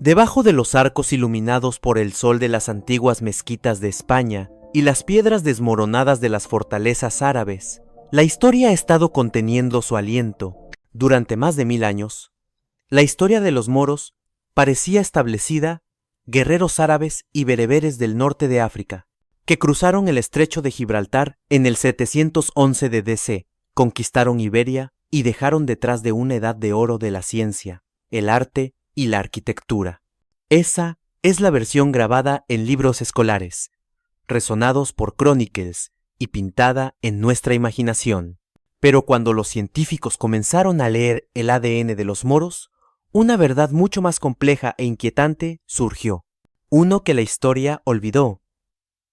Debajo de los arcos iluminados por el sol de las antiguas mezquitas de España y las piedras desmoronadas de las fortalezas árabes, la historia ha estado conteniendo su aliento. Durante más de 1000 años, la historia de los moros parecía establecida, guerreros árabes y bereberes del norte de África, que cruzaron el estrecho de Gibraltar en el 711 de DC, conquistaron Iberia y dejaron detrás de una edad de oro de la ciencia, el arte y la arquitectura. Esa es la versión grabada en libros escolares, resonados por Chronicles y pintada en nuestra imaginación. Pero cuando los científicos comenzaron a leer el ADN de los moros, una verdad mucho más compleja e inquietante surgió. Uno que la historia olvidó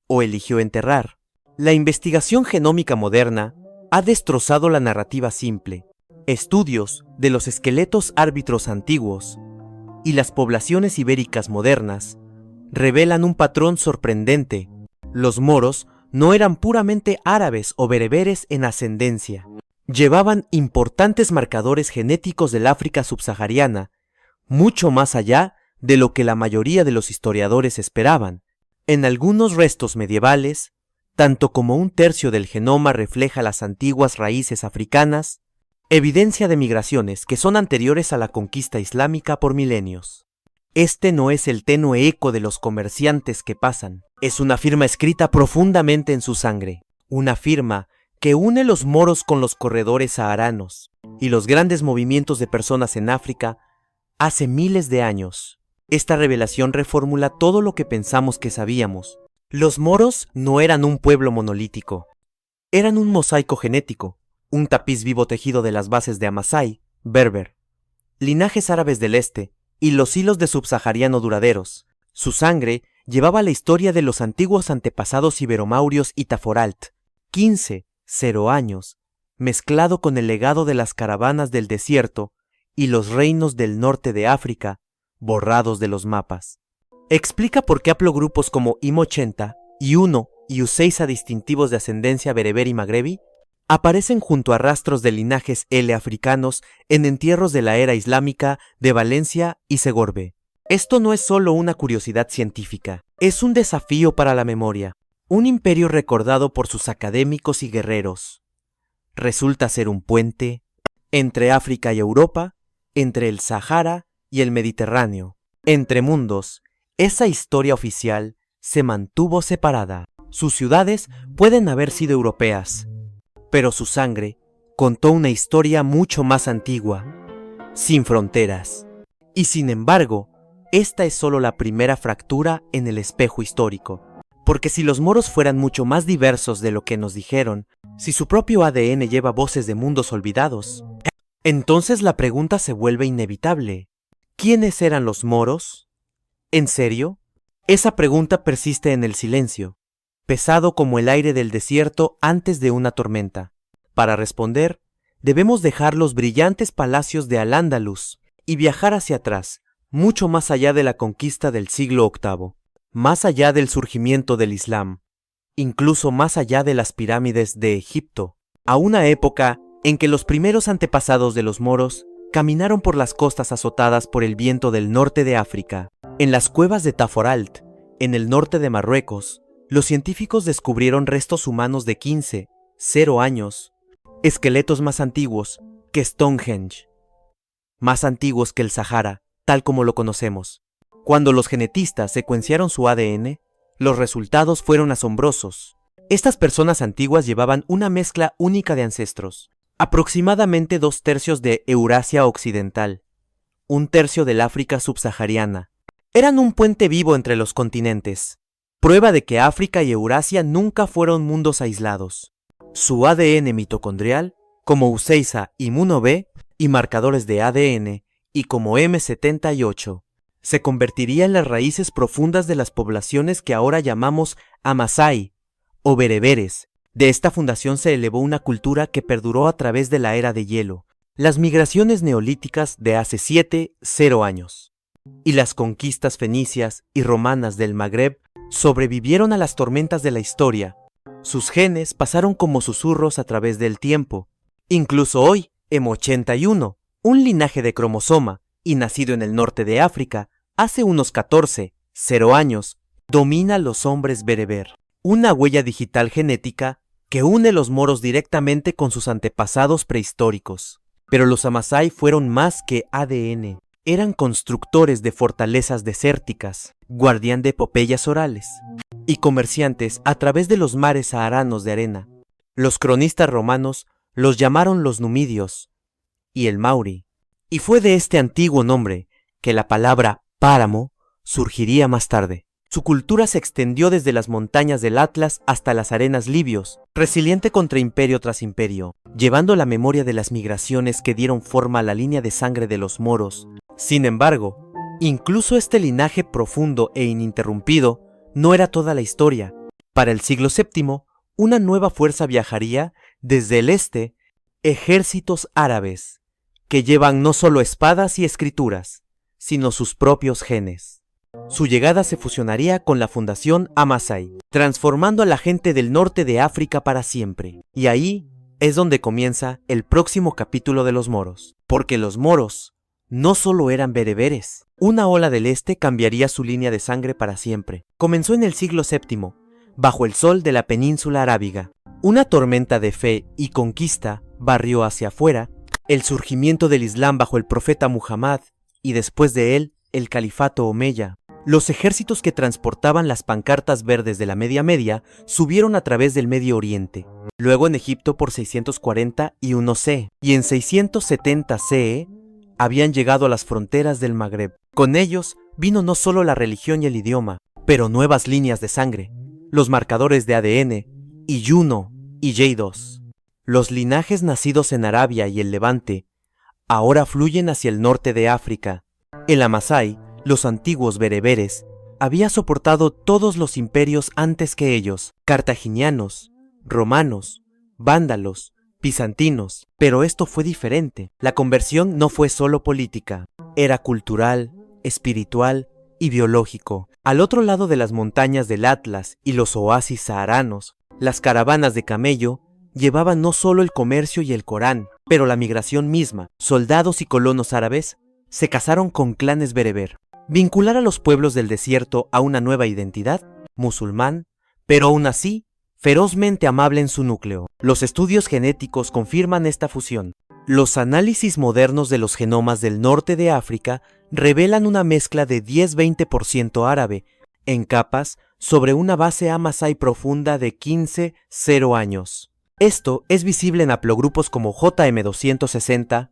o eligió enterrar. La investigación genómica moderna ha destrozado la narrativa simple. Estudios de los esqueletos árbitros antiguos y las poblaciones ibéricas modernas revelan un patrón sorprendente. Los moros no eran puramente árabes o bereberes en ascendencia. Llevaban importantes marcadores genéticos del África subsahariana, mucho más allá de lo que la mayoría de los historiadores esperaban. En algunos restos medievales, tanto como un tercio del genoma refleja las antiguas raíces africanas, evidencia de migraciones que son anteriores a la conquista islámica por milenios. Este no es el tenue eco de los comerciantes que pasan, es una firma escrita profundamente en su sangre, una firma que une los moros con los corredores saharanos y los grandes movimientos de personas en África hace miles de años. Esta revelación reformula todo lo que pensamos que sabíamos. Los moros no eran un pueblo monolítico, eran un mosaico genético, un tapiz vivo tejido de las bases de Amasai, berber, linajes árabes del este y los hilos de subsahariano duraderos. Su sangre llevaba la historia de los antiguos antepasados iberomaurios y Taforalt, 0 años, mezclado con el legado de las caravanas del desierto y los reinos del norte de África, borrados de los mapas. Explica por qué haplogrupos como IM80, I1 y U6 distintivos de ascendencia bereber y magrebi aparecen junto a rastros de linajes L africanos en entierros de la era islámica de Valencia y Segorbe. Esto no es solo una curiosidad científica, es un desafío para la memoria. Un imperio recordado por sus académicos y guerreros. Resulta ser un puente entre África y Europa, entre el Sahara y el Mediterráneo. Entre mundos, esa historia oficial se mantuvo separada. Sus ciudades pueden haber sido europeas, pero su sangre contó una historia mucho más antigua, sin fronteras. Y sin embargo, esta es solo la primera fractura en el espejo histórico. Porque si los moros fueran mucho más diversos de lo que nos dijeron, si su propio ADN lleva voces de mundos olvidados, entonces la pregunta se vuelve inevitable. ¿Quiénes eran los moros? ¿En serio? Esa pregunta persiste en el silencio, pesado como el aire del desierto antes de una tormenta. Para responder, debemos dejar los brillantes palacios de Al-Ándalus y viajar hacia atrás, mucho más allá de la conquista del siglo VIII. Más allá del surgimiento del Islam, incluso más allá de las pirámides de Egipto, a una época en que los primeros antepasados de los moros caminaron por las costas azotadas por el viento del norte de África. En las cuevas de Taforalt, en el norte de Marruecos, los científicos descubrieron restos humanos de 0 años, esqueletos más antiguos que Stonehenge, más antiguos que el Sahara, tal como lo conocemos. Cuando los genetistas secuenciaron su ADN, los resultados fueron asombrosos. Estas personas antiguas llevaban una mezcla única de ancestros, aproximadamente 2/3 de Eurasia Occidental, 1/3 del África subsahariana. Eran un puente vivo entre los continentes, prueba de que África y Eurasia nunca fueron mundos aislados. Su ADN mitocondrial, como U6 y Muno-B, y marcadores de ADN, y como M78, se convertiría en las raíces profundas de las poblaciones que ahora llamamos Amasai o bereberes. De esta fundación se elevó una cultura que perduró a través de la era de hielo, las migraciones neolíticas de hace 0 años, y las conquistas fenicias y romanas del Magreb sobrevivieron a las tormentas de la historia. Sus genes pasaron como susurros a través del tiempo. Incluso hoy, M81, un linaje de cromosoma, y nacido en el norte de África, hace unos 0 años, domina a los hombres bereber. Una huella digital genética que une los moros directamente con sus antepasados prehistóricos. Pero los Amasai fueron más que ADN. Eran constructores de fortalezas desérticas, guardián de epopeyas orales, y comerciantes a través de los mares saharanos de arena. Los cronistas romanos los llamaron los numidios y el mauri, y fue de este antiguo nombre que la palabra páramo surgiría más tarde. Su cultura se extendió desde las montañas del Atlas hasta las arenas libios, resiliente contra imperio tras imperio, llevando la memoria de las migraciones que dieron forma a la línea de sangre de los moros. Sin embargo, incluso este linaje profundo e ininterrumpido no era toda la historia. Para el siglo VII, una nueva fuerza viajaría desde el este, ejércitos árabes, que llevan no solo espadas y escrituras, sino sus propios genes. Su llegada se fusionaría con la fundación Amasai, transformando a la gente del norte de África para siempre. Y ahí es donde comienza el próximo capítulo de los moros. Porque los moros no solo eran bereberes. Una ola del este cambiaría su línea de sangre para siempre. Comenzó en el siglo VII, bajo el sol de la península arábiga. Una tormenta de fe y conquista barrió hacia afuera el surgimiento del Islam bajo el profeta Muhammad y después de él el califato omeya. Los ejércitos que transportaban las pancartas verdes de la Media subieron a través del Medio Oriente, luego en Egipto por 641 C, y en 670 CE habían llegado a las fronteras del Magreb. Con ellos vino no solo la religión y el idioma, pero nuevas líneas de sangre, los marcadores de ADN, Y1 y Y2. Los linajes nacidos en Arabia y el Levante ahora fluyen hacia el norte de África. El Amasai, los antiguos bereberes, había soportado todos los imperios antes que ellos, cartaginianos, romanos, vándalos, bizantinos, pero esto fue diferente. La conversión no fue solo política, era cultural, espiritual y biológico. Al otro lado de las montañas del Atlas y los oasis saharanos, las caravanas de camello llevaban no solo el comercio y el Corán, pero la migración misma. Soldados y colonos árabes se casaron con clanes bereber. Vincular a los pueblos del desierto a una nueva identidad, musulmán, pero aún así, ferozmente amable en su núcleo. Los estudios genéticos confirman esta fusión. Los análisis modernos de los genomas del norte de África revelan una mezcla de 10-20% árabe, en capas sobre una base Amasai profunda de 15-0 años. Esto es visible en haplogrupos como JM260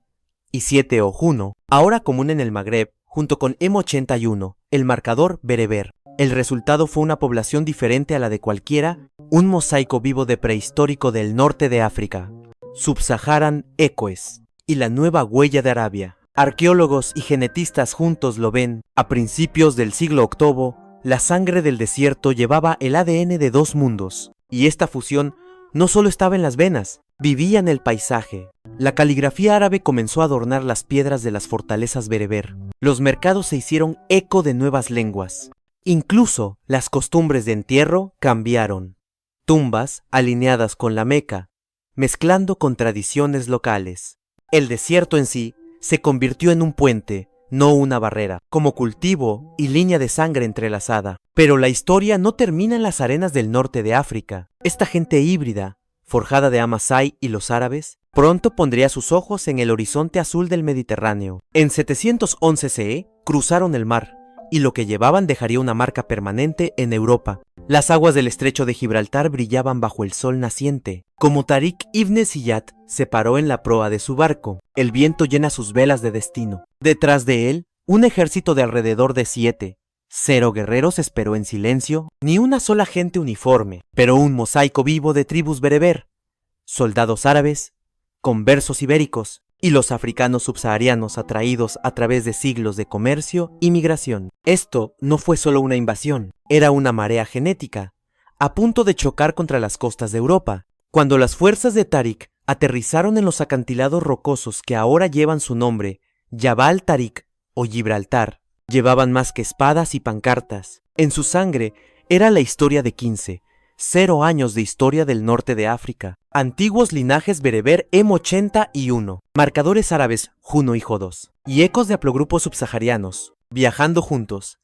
y 7 o Juno, ahora común en el Magreb, junto con M81, el marcador bereber. El resultado fue una población diferente a la de cualquiera, un mosaico vivo de prehistórico del norte de África, Subsaharan Equus, y la nueva huella de Arabia. Arqueólogos y genetistas juntos lo ven. A principios del siglo VIII, la sangre del desierto llevaba el ADN de dos mundos, y esta fusión no solo estaba en las venas, vivía en el paisaje. La caligrafía árabe comenzó a adornar las piedras de las fortalezas bereber. Los mercados se hicieron eco de nuevas lenguas. Incluso las costumbres de entierro cambiaron. Tumbas alineadas con la Meca, mezclando con tradiciones locales. El desierto en sí se convirtió en un puente, no una barrera, como cultivo y línea de sangre entrelazada. Pero la historia no termina en las arenas del norte de África. Esta gente híbrida, forjada de Amasai y los árabes, pronto pondría sus ojos en el horizonte azul del Mediterráneo. En 711 CE cruzaron el mar, y lo que llevaban dejaría una marca permanente en Europa. Las aguas del estrecho de Gibraltar brillaban bajo el sol naciente. Como Tariq ibn Ziyad se paró en la proa de su barco, el viento llena sus velas de destino. Detrás de él, un ejército de alrededor de 0 guerreros esperó en silencio, ni una sola gente uniforme, pero un mosaico vivo de tribus bereber, soldados árabes, conversos ibéricos y los africanos subsaharianos atraídos a través de siglos de comercio y migración. Esto no fue solo una invasión, era una marea genética, a punto de chocar contra las costas de Europa. Cuando las fuerzas de Tariq aterrizaron en los acantilados rocosos que ahora llevan su nombre, Jabal Tariq o Gibraltar, llevaban más que espadas y pancartas. En su sangre era la historia de 0 años de historia del norte de África, antiguos linajes bereber M81, marcadores árabes Juno y J2, y ecos de haplogrupos subsaharianos, viajando juntos,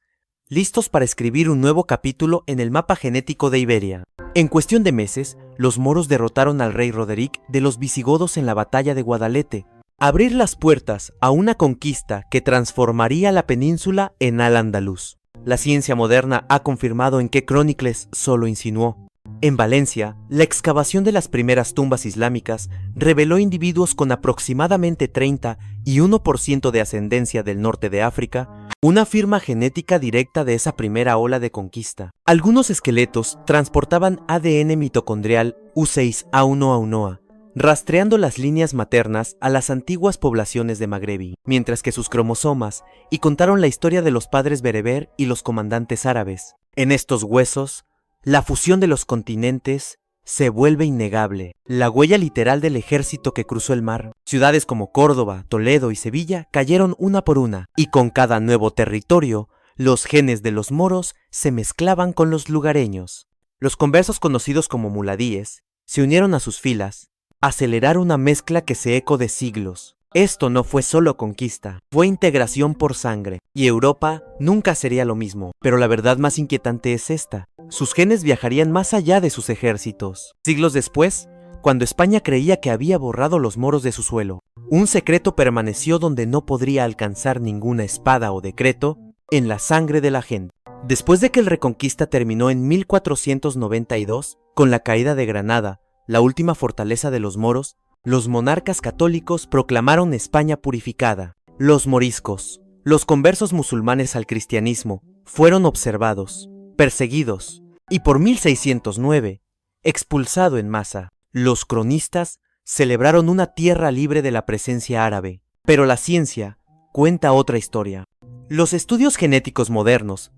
listos para escribir un nuevo capítulo en el mapa genético de Iberia. En cuestión de meses, los moros derrotaron al rey Roderick de los visigodos en la batalla de Guadalete, abrir las puertas a una conquista que transformaría la península en Al-Ándalus. La ciencia moderna ha confirmado en qué Chronicles solo insinuó. En Valencia, la excavación de las primeras tumbas islámicas reveló individuos con aproximadamente 30 y 1% de ascendencia del norte de África, una firma genética directa de esa primera ola de conquista. Algunos esqueletos transportaban ADN mitocondrial U6A1A1A, rastreando las líneas maternas a las antiguas poblaciones de Magrebi, mientras que sus cromosomas y contaron la historia de los padres bereber y los comandantes árabes. En estos huesos, la fusión de los continentes se vuelve innegable. La huella literal del ejército que cruzó el mar. Ciudades como Córdoba, Toledo y Sevilla cayeron una por una, y con cada nuevo territorio, los genes de los moros se mezclaban con los lugareños. Los conversos conocidos como muladíes se unieron a sus filas, aceleraron una mezcla que se eco de siglos. Esto no fue solo conquista, fue integración por sangre, y Europa nunca sería lo mismo. Pero la verdad más inquietante es esta: sus genes viajarían más allá de sus ejércitos. Siglos después, cuando España creía que había borrado los moros de su suelo, un secreto permaneció donde no podría alcanzar ninguna espada o decreto: en la sangre de la gente. Después de que el Reconquista terminó en 1492, con la caída de Granada, la última fortaleza de los moros, los monarcas católicos proclamaron España purificada. Los moriscos, los conversos musulmanes al cristianismo, fueron observados, perseguidos y por 1609, expulsado en masa. Los cronistas celebraron una tierra libre de la presencia árabe, pero la ciencia cuenta otra historia. Los estudios genéticos modernos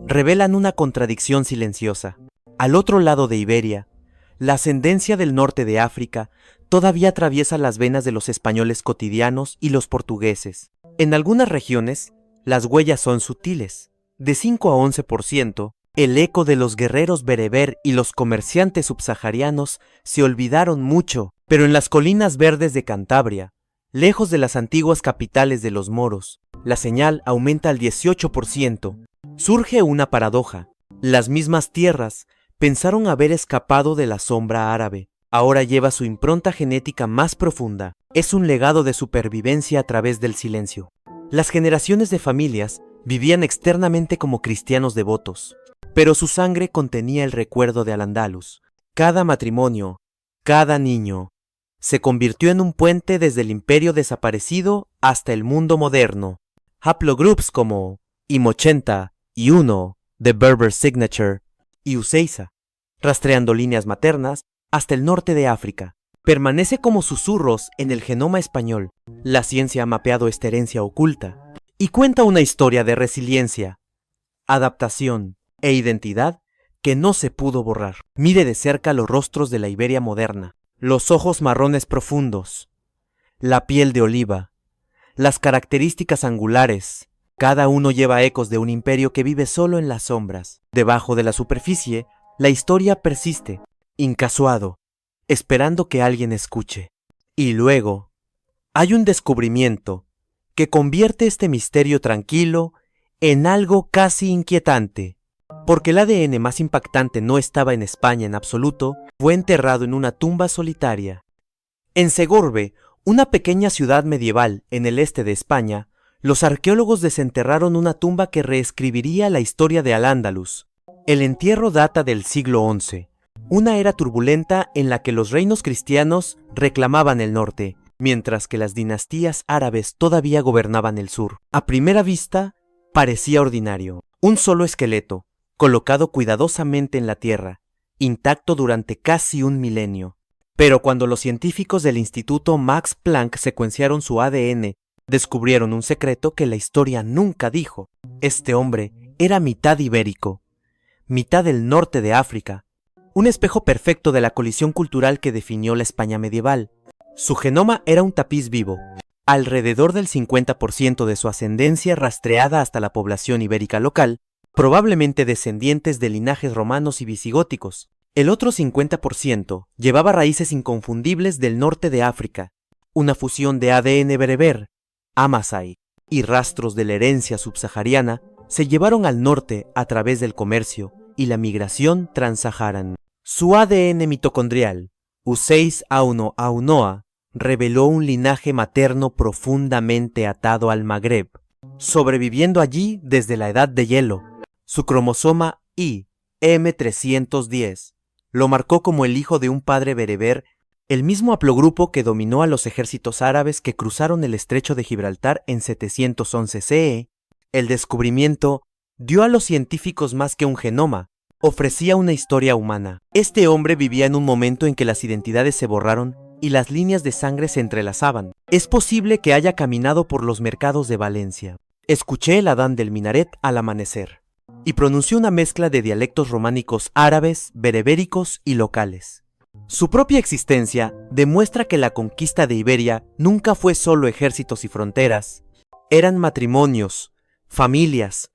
revelan una contradicción silenciosa. Al otro lado de Iberia, la ascendencia del norte de África todavía atraviesa las venas de los españoles cotidianos y los portugueses. En algunas regiones, las huellas son sutiles, de 5 a 11%. El eco de los guerreros bereber y los comerciantes subsaharianos se olvidaron mucho, pero en las colinas verdes de Cantabria, lejos de las antiguas capitales de los moros, la señal aumenta al 18%. Surge una paradoja. Las mismas tierras pensaron haber escapado de la sombra árabe. Ahora lleva su impronta genética más profunda. Es un legado de supervivencia a través del silencio. Las generaciones de familias vivían externamente como cristianos devotos, pero su sangre contenía el recuerdo de Al-Ándalus. Cada matrimonio, cada niño, se convirtió en un puente desde el imperio desaparecido hasta el mundo moderno. Haplogroups como IM80 y 1, The Berber Signature, y Uzeiza, rastreando líneas maternas hasta el norte de África. Permanece como susurros en el genoma español. La ciencia ha mapeado esta herencia oculta y cuenta una historia de resiliencia, adaptación e identidad que no se pudo borrar. Mire de cerca los rostros de la Iberia moderna, los ojos marrones profundos, la piel de oliva, las características angulares. Cada uno lleva ecos de un imperio que vive solo en las sombras. Debajo de la superficie, la historia persiste, incasuado, esperando que alguien escuche. Y luego, hay un descubrimiento que convierte este misterio tranquilo en algo casi inquietante. Porque el ADN más impactante no estaba en España en absoluto, fue enterrado en una tumba solitaria. En Segorbe, una pequeña ciudad medieval en el este de España, los arqueólogos desenterraron una tumba que reescribiría la historia de Al-Ándalus. El entierro data del siglo XI, una era turbulenta en la que los reinos cristianos reclamaban el norte, mientras que las dinastías árabes todavía gobernaban el sur. A primera vista, parecía ordinario. Un solo esqueleto, colocado cuidadosamente en la tierra, intacto durante casi un milenio. Pero cuando los científicos del Instituto Max Planck secuenciaron su ADN, descubrieron un secreto que la historia nunca dijo. Este hombre era mitad ibérico, mitad del norte de África, un espejo perfecto de la colisión cultural que definió la España medieval. Su genoma era un tapiz vivo, alrededor del 50% de su ascendencia rastreada hasta la población ibérica local, probablemente descendientes de linajes romanos y visigóticos. El otro 50% llevaba raíces inconfundibles del norte de África, una fusión de ADN bereber, Amasai, y rastros de la herencia subsahariana se llevaron al norte a través del comercio y la migración transsaharana. Su ADN mitocondrial, U6A1A1A, reveló un linaje materno profundamente atado al Magreb, sobreviviendo allí desde la edad de hielo. Su cromosoma Y, M310, lo marcó como el hijo de un padre bereber, el mismo haplogrupo que dominó a los ejércitos árabes que cruzaron el estrecho de Gibraltar en 711 CE. El descubrimiento dio a los científicos más que un genoma, ofrecía una historia humana. Este hombre vivía en un momento en que las identidades se borraron y las líneas de sangre se entrelazaban. Es posible que haya caminado por los mercados de Valencia. Escuché el adán del minaret al amanecer, y pronunció una mezcla de dialectos románicos árabes, berebéricos y locales. Su propia existencia demuestra que la conquista de Iberia nunca fue solo ejércitos y fronteras. Eran matrimonios, familias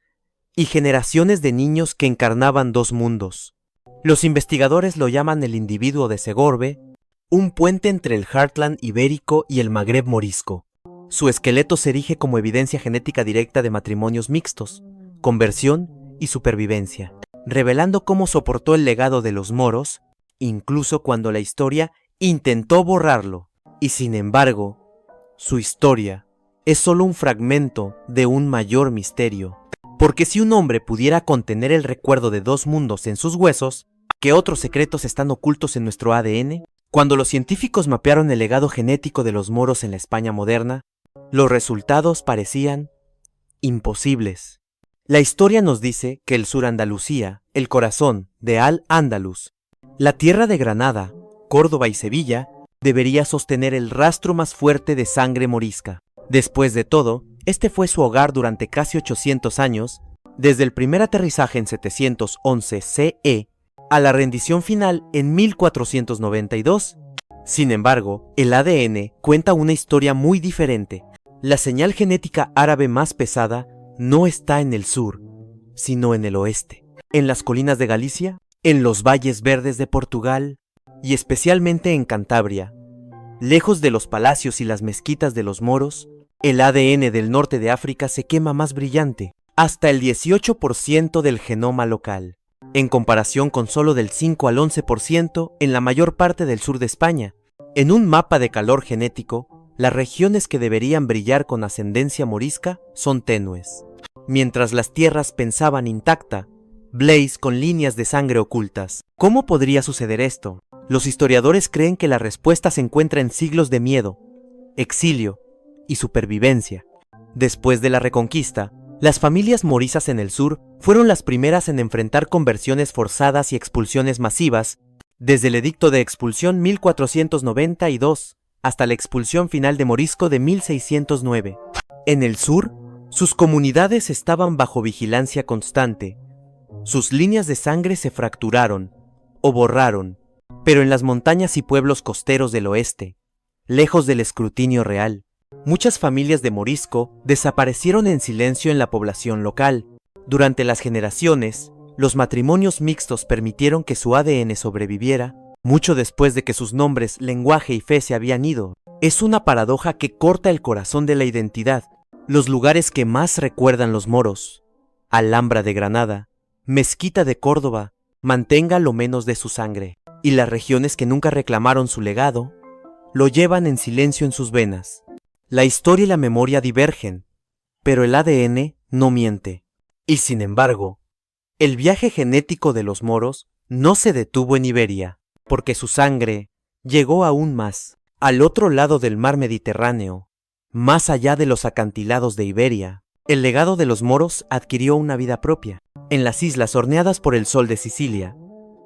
y generaciones de niños que encarnaban dos mundos. Los investigadores lo llaman el individuo de Segorbe, un puente entre el Heartland ibérico y el Magreb morisco. Su esqueleto se erige como evidencia genética directa de matrimonios mixtos, conversión y supervivencia, revelando cómo soportó el legado de los moros, incluso cuando la historia intentó borrarlo. Y sin embargo, su historia es solo un fragmento de un mayor misterio. Porque si un hombre pudiera contener el recuerdo de dos mundos en sus huesos, ¿qué otros secretos están ocultos en nuestro ADN? Cuando los científicos mapearon el legado genético de los moros en la España moderna, los resultados parecían imposibles. La historia nos dice que el sur Andalucía, el corazón de Al-Ándalus, la tierra de Granada, Córdoba y Sevilla, debería sostener el rastro más fuerte de sangre morisca. Después de todo, este fue su hogar durante casi 800 años, desde el primer aterrizaje en 711 CE a la rendición final en 1492. Sin embargo, el ADN cuenta una historia muy diferente. La señal genética árabe más pesada no está en el sur, sino en el oeste, en las colinas de Galicia, en los valles verdes de Portugal y especialmente en Cantabria. Lejos de los palacios y las mezquitas de los moros, el ADN del norte de África se quema más brillante, hasta el 18% del genoma local, en comparación con solo del 5 al 11% en la mayor parte del sur de España. En un mapa de calor genético, las regiones que deberían brillar con ascendencia morisca son tenues, mientras las tierras pensaban intacta, Blaze con líneas de sangre ocultas. ¿Cómo podría suceder esto? Los historiadores creen que la respuesta se encuentra en siglos de miedo, exilio y supervivencia. Después de la Reconquista, las familias morisas en el sur fueron las primeras en enfrentar conversiones forzadas y expulsiones masivas, desde el Edicto de Expulsión 1492 hasta la expulsión final de Morisco de 1609. En el sur, sus comunidades estaban bajo vigilancia constante. Sus líneas de sangre se fracturaron o borraron, pero en las montañas y pueblos costeros del oeste, lejos del escrutinio real, muchas familias de Morisco desaparecieron en silencio en la población local. Durante las generaciones, los matrimonios mixtos permitieron que su ADN sobreviviera, mucho después de que sus nombres, lenguaje y fe se habían ido. Es una paradoja que corta el corazón de la identidad. Los lugares que más recuerdan los moros, Alhambra de Granada, Mezquita de Córdoba, mantenga lo menos de su sangre, y las regiones que nunca reclamaron su legado, lo llevan en silencio en sus venas. La historia y la memoria divergen, pero el ADN no miente. Y sin embargo, el viaje genético de los moros no se detuvo en Iberia, porque su sangre llegó aún más, al otro lado del mar Mediterráneo, más allá de los acantilados de Iberia. El legado de los moros adquirió una vida propia. En las islas horneadas por el sol de Sicilia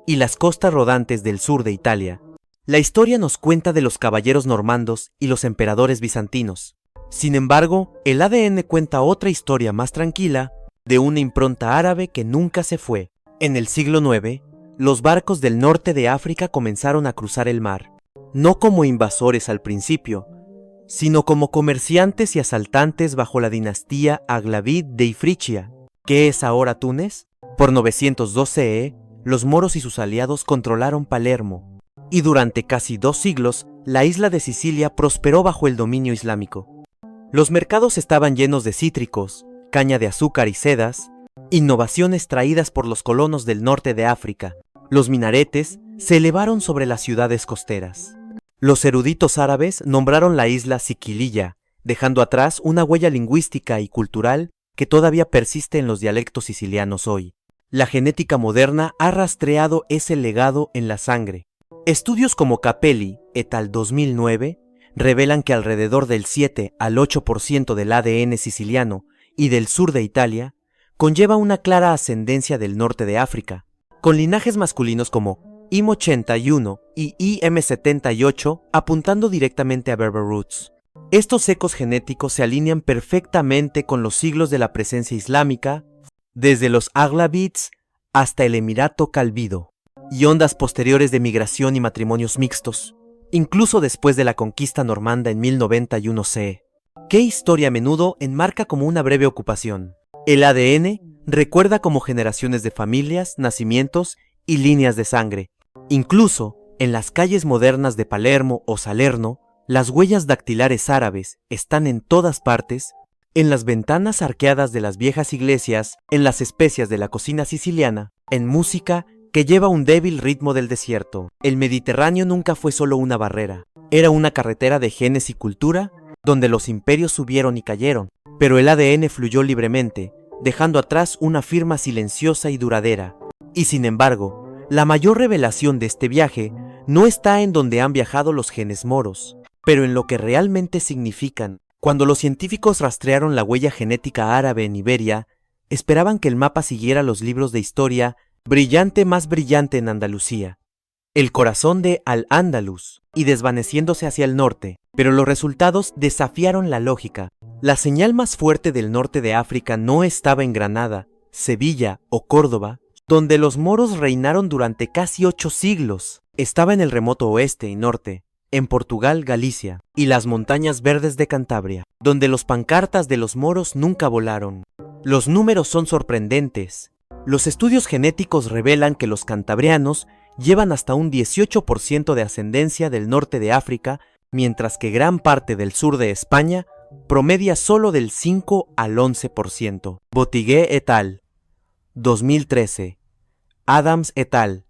y las costas rodantes del sur de Italia, la historia nos cuenta de los caballeros normandos y los emperadores bizantinos. Sin embargo, el ADN cuenta otra historia más tranquila, de una impronta árabe que nunca se fue. En el siglo IX, los barcos del norte de África comenzaron a cruzar el mar, no como invasores al principio, sino como comerciantes y asaltantes bajo la dinastía Aghlavid de Ifriqiya, que es ahora Túnez. Por 912 CE, los moros y sus aliados controlaron Palermo, y durante casi 2 siglos, la isla de Sicilia prosperó bajo el dominio islámico. Los mercados estaban llenos de cítricos, caña de azúcar y sedas, innovaciones traídas por los colonos del norte de África. Los minaretes se elevaron sobre las ciudades costeras. Los eruditos árabes nombraron la isla Siquiliya, dejando atrás una huella lingüística y cultural que todavía persiste en los dialectos sicilianos hoy. La genética moderna ha rastreado ese legado en la sangre. Estudios como Capelli et al. 2009 revelan que alrededor del 7 al 8% del ADN siciliano y del sur de Italia conlleva una clara ascendencia del norte de África, con linajes masculinos como IM81 y IM78 apuntando directamente a Berber roots. Estos ecos genéticos se alinean perfectamente con los siglos de la presencia islámica, desde los Aghlabids hasta el Emirato Calvido, y ondas posteriores de migración y matrimonios mixtos, incluso después de la conquista normanda en 1091 CE. ¿Qué historia a menudo enmarca como una breve ocupación? El ADN recuerda como generaciones de familias, nacimientos y líneas de sangre. Incluso, en las calles modernas de Palermo o Salerno, las huellas dactilares árabes están en todas partes, en las ventanas arqueadas de las viejas iglesias, en las especias de la cocina siciliana, en música que lleva un débil ritmo del desierto. El Mediterráneo nunca fue solo una barrera, era una carretera de genes y cultura donde los imperios subieron y cayeron, pero el ADN fluyó libremente, dejando atrás una firma silenciosa y duradera. Y sin embargo, la mayor revelación de este viaje no está en donde han viajado los genes moros, pero en lo que realmente significan. Cuando los científicos rastrearon la huella genética árabe en Iberia, esperaban que el mapa siguiera los libros de historia brillante más brillante en Andalucía, el corazón de Al-Ándalus, y desvaneciéndose hacia el norte, pero los resultados desafiaron la lógica. La señal más fuerte del norte de África no estaba en Granada, Sevilla o Córdoba, donde los moros reinaron durante casi 8 siglos. Estaba en el remoto oeste y norte, en Portugal, Galicia, y las montañas verdes de Cantabria, donde los pancartas de los moros nunca volaron. Los números son sorprendentes. Los estudios genéticos revelan que los cantabrianos llevan hasta un 18% de ascendencia del norte de África, mientras que gran parte del sur de España promedia solo del 5 al 11%. Botigué et al. 2013. Adams et al.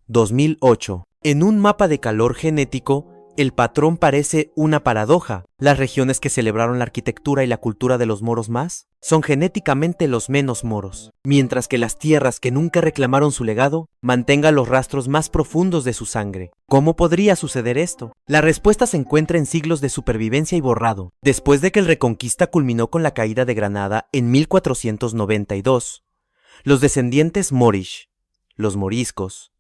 2008. En un mapa de calor genético, el patrón parece una paradoja. Las regiones que celebraron la arquitectura y la cultura de los moros más son genéticamente los menos moros, mientras que las tierras que nunca reclamaron su legado mantengan los rastros más profundos de su sangre. ¿Cómo podría suceder esto? La respuesta se encuentra en siglos de supervivencia y borrado. Después de que el Reconquista culminó con la caída de Granada en 1492, los descendientes Moorish, los moriscos,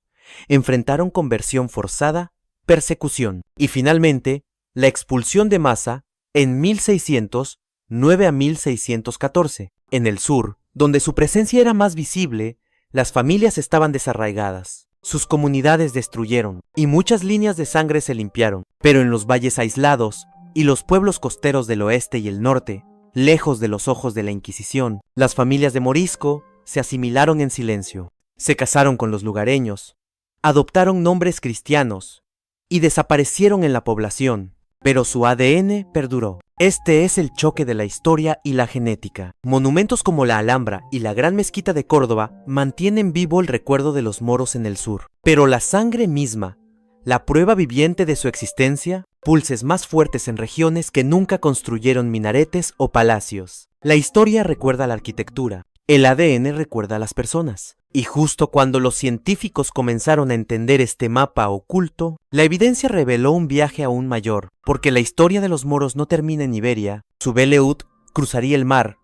enfrentaron conversión forzada, persecución y finalmente la expulsión de masa en 1609 a 1614. En el sur, donde su presencia era más visible, las familias estaban desarraigadas, sus comunidades destruyeron y muchas líneas de sangre se limpiaron, pero en los valles aislados y los pueblos costeros del oeste y el norte, lejos de los ojos de la Inquisición, las familias de morisco se asimilaron en silencio, se casaron con los lugareños, adoptaron nombres cristianos y desaparecieron en la población, pero su ADN perduró. Este es el choque de la historia y la genética. Monumentos como la Alhambra y la Gran Mezquita de Córdoba mantienen vivo el recuerdo de los moros en el sur, pero la sangre misma, la prueba viviente de su existencia, pulses más fuertes en regiones que nunca construyeron minaretes o palacios. La historia recuerda la arquitectura, el ADN recuerda a las personas. Y justo cuando los científicos comenzaron a entender este mapa oculto, la evidencia reveló un viaje aún mayor, porque la historia de los moros no termina en Iberia, su Beleut cruzaría el mar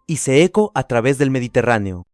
y se eco a través del Mediterráneo.